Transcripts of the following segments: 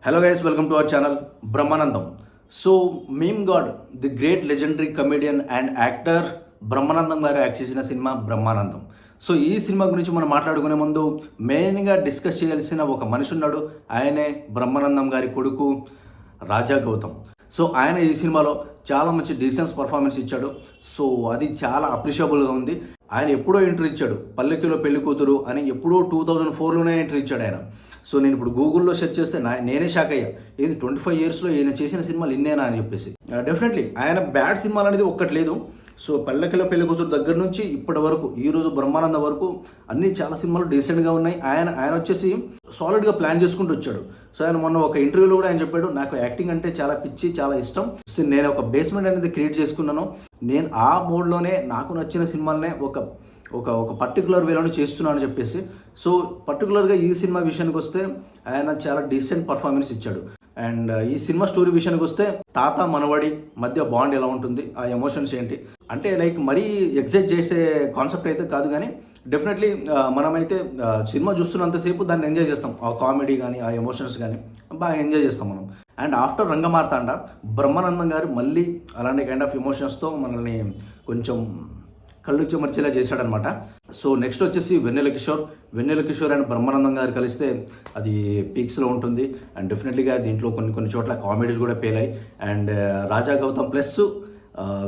Hello guys, welcome to our channel Brahmanandam. So meme god, the great legendary comedian and actor Brahmanandam గారు act చేసిన cinema Brahmanandam. So ఈ cinema గురించి మనం మాట్లాడుకునే ముందు మెయిన్గా డిస్కస్ చేయాల్సిన ఒక మనిషి ఉన్నాడు. ఆయనే బ్రహ్మానందం గారి కొడుకు రాజా గౌతమ్. సో ఆయన ఈ సినిమాలో చాలా మంచి డీసెన్స్ పర్ఫార్మెన్స్ ఇచ్చాడు. సో అది చాలా అప్రిషియబుల్గా ఉంది. ఆయన ఎప్పుడో ఎంట్రీ ఇచ్చాడు, పల్లెకిలో పెళ్లి కూతురు అని ఎప్పుడో 2004లోనే ఎంట్రీ ఇచ్చాడు ఆయన. సో నేను ఇప్పుడు గూగుల్లో సెర్చ్ చేస్తే నేనే షాక్ అయ్యా, ఏది 25 ఇయర్స్లో ఈయన చేసిన సినిమాలు ఇన్నేనా అని చెప్పేసి. డెఫినెట్లీ ఆయన బ్యాడ్ సినిమాలు అనేది ఒక్కటి లేదు. సో పల్లెకిలో పెళ్లి కూతురు దగ్గర నుంచి ఇప్పటి వరకు ఈరోజు బ్రహ్మానందం వరకు అన్ని చాలా సినిమాలు డీసెంట్గా ఉన్నాయి. ఆయన వచ్చేసి సాలిడ్గా ప్లాన్ చేసుకుంటూ వచ్చాడు. సో ఆయన మొన్న ఒక ఇంటర్వ్యూలో కూడా ఆయన చెప్పాడు, నాకు యాక్టింగ్ అంటే చాలా పిచ్చి, చాలా ఇష్టం. సో నేను ఒక బేస్మెంట్ అనేది క్రియేట్ చేసుకున్నాను. నేను ఆ మోడ్లోనే నాకు నచ్చిన సినిమాలనే ఒక ఒక పర్టికులర్ వేలోనే చేస్తున్నాను అని చెప్పేసి. సో పర్టికులర్గా ఈ సినిమా విషయానికి వస్తే ఆయన చాలా డీసెంట్ పర్ఫార్మెన్స్ ఇచ్చాడు. అండ్ ఈ సినిమా స్టోరీ విషయానికి వస్తే తాత మనవడి మధ్య బాండ్ ఎలా ఉంటుంది, ఆ ఎమోషన్స్ ఏంటి అంటే లైక్ మరీ ఎగ్జైట్ చేసే కాన్సెప్ట్ అయితే కాదు, కానీ డెఫినెట్లీ మనమైతే సినిమా చూస్తున్నంతసేపు దాన్ని ఎంజాయ్ చేస్తాం. ఆ కామెడీ కానీ ఆ ఎమోషన్స్ కానీ బాగా ఎంజాయ్ చేస్తాం మనం. అండ్ ఆఫ్టర్ రంగమార్తాండ బ్రహ్మానందం గారు మళ్ళీ అలాంటి కైండ్ ఆఫ్ ఎమోషన్స్తో మనల్ని కొంచెం కళ్ళు చెమర్చేలా చేశాడనమాట. సో నెక్స్ట్ వచ్చేసి వెన్నెల కిషోర్ అండ్ బ్రహ్మానందం గారు కలిస్తే అది పీక్స్లో ఉంటుంది. అండ్ డెఫినెట్లీగా దీంట్లో కొన్ని చోట్ల కామెడీస్ కూడా పేలాయి. అండ్ రాజా గౌతమ్ ప్లస్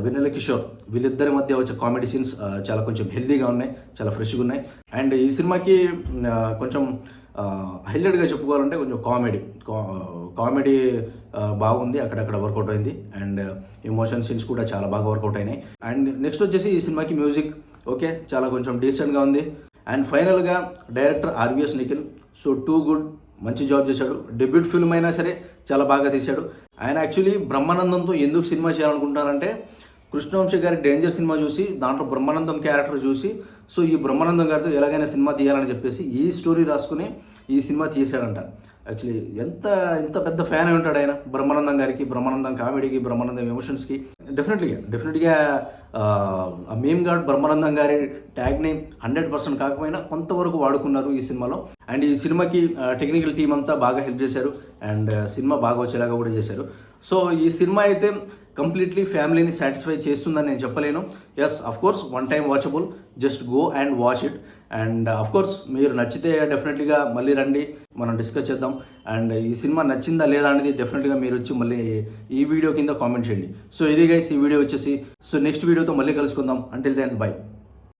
వెన్నెల కిషోర్ వీళ్ళిద్దరి మధ్య వచ్చే కామెడీ సీన్స్ చాలా కొంచెం హెల్దీగా ఉన్నాయి, చాలా ఫ్రెష్గా ఉన్నాయి. అండ్ ఈ సినిమాకి కొంచెం హైలైట్గా చెప్పుకోవాలంటే కొంచెం కామెడీ బాగుంది, అక్కడక్కడ వర్కౌట్ అయింది. అండ్ ఎమోషన్ సీన్స్ కూడా చాలా బాగా వర్కౌట్ అయినాయి. అండ్ నెక్స్ట్ వచ్చేసి ఈ సినిమాకి మ్యూజిక్ ఓకే చాలా కొంచెం డీసెంట్గా ఉంది. అండ్ ఫైనల్గా director RVS Nikhil, so too good, మంచి జాబ్ చేశాడు. డెబ్యూట్ ఫిల్మ్ అయినా సరే చాలా బాగా తీశాడు. ఆయన యాక్చువల్లీ బ్రహ్మానందంతో ఎందుకు సినిమా చేయాలనుకుంటారంటే కృష్ణవంశీ గారి డేంజర్ సినిమా చూసి దాంట్లో బ్రహ్మానందం క్యారెక్టర్ చూసి సో ఈ బ్రహ్మానందం గారితో ఎలాగైనా సినిమా తీయాలని చెప్పేసి ఈ స్టోరీ రాసుకుని ఈ సినిమా తీసాడంట. యాక్చువల్లీ ఎంత పెద్ద ఫ్యాన్ అయి ఉంటాడు ఆయన బ్రహ్మానందం గారికి, బ్రహ్మానందం కామెడీకి, బ్రహ్మానందం ఎమోషన్స్కి. డెఫినెట్గా ఆ మీమ్ గాడ్ బ్రహ్మానందం గారి ట్యాగ్ని 100% కాకపోయినా కొంతవరకు వాడుకున్నారు ఈ సినిమాలో. అండ్ ఈ సినిమాకి టెక్నికల్ టీం అంతా బాగా హెల్ప్ చేశారు. అండ్ సినిమా బాగా వచ్చేలాగా కూడా చేశారు. సో ఈ సినిమా అయితే కంప్లీట్లీ ఫ్యామిలీని సాటిస్ఫై చేస్తుందని నేను చెప్పలేను. Yes of course one time watchable, just go and watch it. And of course మీరు నచ్చితే డెఫినెట్లీగా మళ్ళీ రండి, మనం డిస్కస్ చేద్దాం. అండ్ ఈ సినిమా నచ్చిందా లేదా అనేది డెఫినెట్గా మీరు వచ్చి మళ్ళీ ఈ వీడియో కింద కామెంట్ చేయండి. సో ఇది గైస్ ఈ వీడియో వచ్చేసి. సో నెక్స్ట్ వీడియోతో మళ్ళీ కలుసుకుందాం. Until then by.